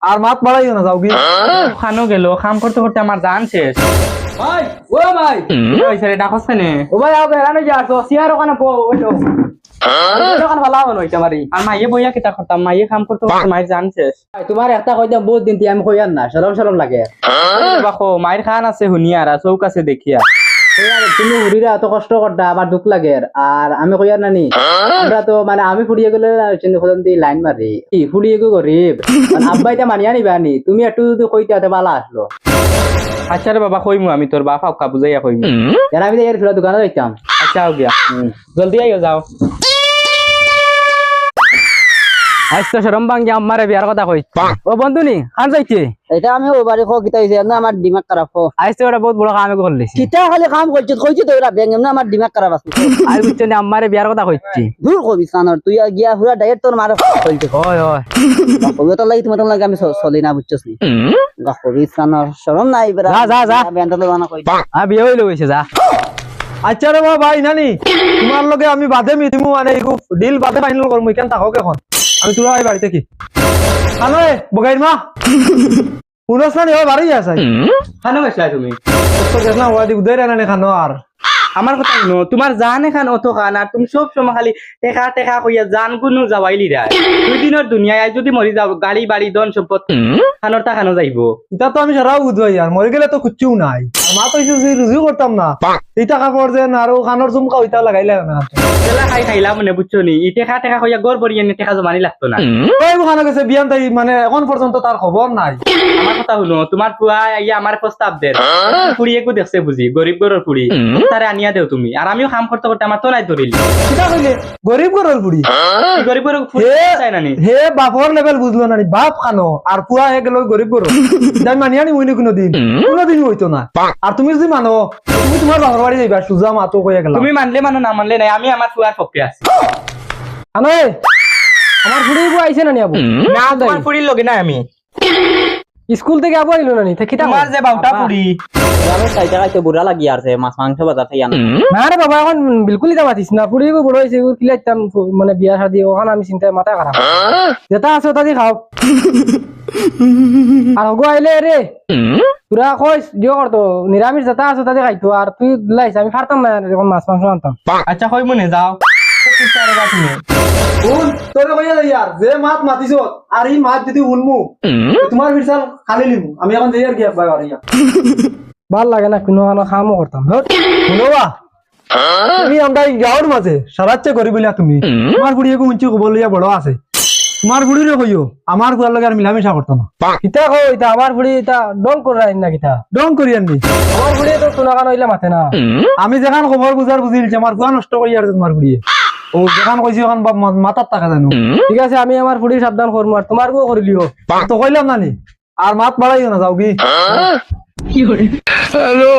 আর মাত বাড়াইও না যাও কি খানো গেল কাম করতে করতে আমার জান শেষ ভাই ও ভাই ওই স্যার ডাকছ কেনে ও ভাই আগে রানে যা তো সিয়ার ওখানে ওইটো ওখানে ভালো হবে নইতে পারি আর মাইয়ে বইয়া কিতা করতাম মাইয়ে কাম করতে করতে মায়ের জান শেষ তোমার একটা কইতা বহুত দিন আমি কইয়ার না শরম শরম লাগে বাখো মায়ের খান আছে হুনিয়ার আর চৌক আছে দেখিয়া তুমি হুরিরা এত কষ্ট করতা আবার দুঃখ লাগে আর আমি কইয়ার নানি আমরা তো মানে আমি ফুড়িয়ে গেলে লাইন মারি ফুড়িয়ে গো গরিব আব্বা এটা মানিয়া নিবা নি তুমি একটু যদি কইতে হতে ভালো আসলো আচ্ছা রে বাবা কইমু আমি তোর বাপ হাউকা বুঝাইয়া কইমু এর আমি এর ফিরা দোকানে যাইতাম আচ্ছা হো গিয়া জলদি আইও যাও আজ তো শরম ভাঙ্গি আমারে বিয়ার কথা কই ও বন্ধু নি খান যাইতে এটা আমি ও বাড়ি খো কিতা হইছে না আমার দিমাগ খারাপ হো আজ তো এটা বহুত বড় কাম করলিস কিতা খালি কাম করছিস কইছি তো এরা ব্যাংক না আমার দিমাগ খারাপ আছে আজ বুঝছ না আমারে বিয়ার কথা কইছি দূর কবি সানর তুই গিয়া পুরা ডাইরেক্ট তোর মার কইতে হয় হয় কবি তো লাগি তোমার লাগে আমি চলি না বুঝছস নি কবি সানর শরম নাই বেরা যা যা যা বেন্টা তো জানা কই আ বিয়ে হইলো হইছে যা আচ্ছা রে ভাই নানি তোমার লগে আমি বাদে মিটিমু মানে ইগু ডিল বাদে ফাইনাল করমু কেন থাকক এখন আমি তোরা আই বাড়িতে কি আনো বগাইর মা পুনস না নিও বাড়ি আছে খানো গেছলা তুমি তো গেছনা ওয়াদি উদয় রানা খানো আর আমার কথা শুনো তোমার জান এখান অত খান আর তুমি সব সময় খালি টেকা টেকা কইয়া জান কোনো যাওয়াইলি রা দুই দিনের দুনিয়ায় আজ যদি মরি যাও গাড়ি বাড়ি ধন সম্পদ খানোর তা খানো যাইব এটা তো আমি সারাও বুঝবাই আর মরে গেলে তো কুচ্ছিও নাই আর মা তো রুজু করতাম না এইটা কাপড় যেন আর খানোর জুমকা ওইটা লাগাইলে না তেলা খাই খাইলা মনে বুঝছো নি ই টেকা টেকা কইয়া গড় পড়িয়ে নি টেকা জমানি লাগতো না ওই ওখানে গেছে বিয়ান তাই মানে এখন পর্যন্ত তার খবর নাই আমার কথা শুনো তোমার পুয়া ইয়া আমার প্রস্তাব দেন ফুড়ি একু দেখছে বুঝি গরিব গরর ফুড়ি তারে আনিয়া দেও তুমি আর আমিও কাম করতে করতে আমার তো নাই ধরিল কিটা কইলে গরিব ঘরের বুড়ি গরিব গরর ফুড়ি চাই না নি হে বাপর লেভেল বুঝলো না বাপ খানো আর পুরা হয়ে গেল গরিব ঘর যাই মানিয়া নি হইনি কোনোদিন হইতো না আর তুমি যদি মানো তুমি তোমার বাবার বাড়ি যাইবা সুজা মাতো কইয়া গেল তুমি মানলে মানো না মানলে নাই আমি আমার ফুয়ার পক্ষে আছি আনো আমার ফুড়ি বউ আইছে না নি আবু না তোমার ফুড়ির লগে না আমি স্কুল থেকে আবু আইলো না নি কিটা তোমার যে বাউটা ফুড়ি আমি চাইতে খাইতে বুড়া লাগি আছে মাছ মাংস বাজার থেকে আনা না রে বাবা এখন বিলকুলই দাম আতিস না ফুড়ি বড় হইছে কিলাইতাম মানে বিয়া শাদি ওখানে আমি চিন্তা মাথা খারাপ যেটা আছে ওটা দিয়ে খাও আর হগো আইলে রে তোরা কইস দিও করতো নিরামিষ যেটা আছে ওটা দিয়ে খাইতো আর তুই লাইছ আমি ফারতাম না যখন মাছ মাংস আনতাম আচ্ছা কই মনে যাও তুমি তোরে কইয়া যাই আর যে মাত মাতিছ আর এই মাত যদি উনমু তোমার বিরসাল খালি লিমু আমি এখন যাই আর কি একবার আর ভাল লাগে না কোনো কামও করতাম শুনোবা তুমি আমরা গাঁৱৰ মাঝে সারাচ্ছে করি বলিয়া তুমি তোমার বুড়ি একটু উঞ্চি খবর লইয়া বড় আছে তোমার বুড়িরে কইও আমার বুড়ার লগে আর মিলামিশা করতো না কিতা কও এটা আমার বুড়ি এটা ডং করে আইন না কিতা ডং করি আনবি আমার বুড়ি তো তোনাকান হইলে মাথে না আমি যেখান খবর বুঝার বুঝিলছে আমার বুয়া নষ্ট করি আর তোমার বুড়িয়ে ও যেখান কইছি ওখান মাথার টাকা জানো ঠিক আছে আমি আমার বুড়ি সাবধান করবো আর তোমার গো করিলিও তো কইলাম নানি আর মাত বাড়াইও না যাও কি হ্যালো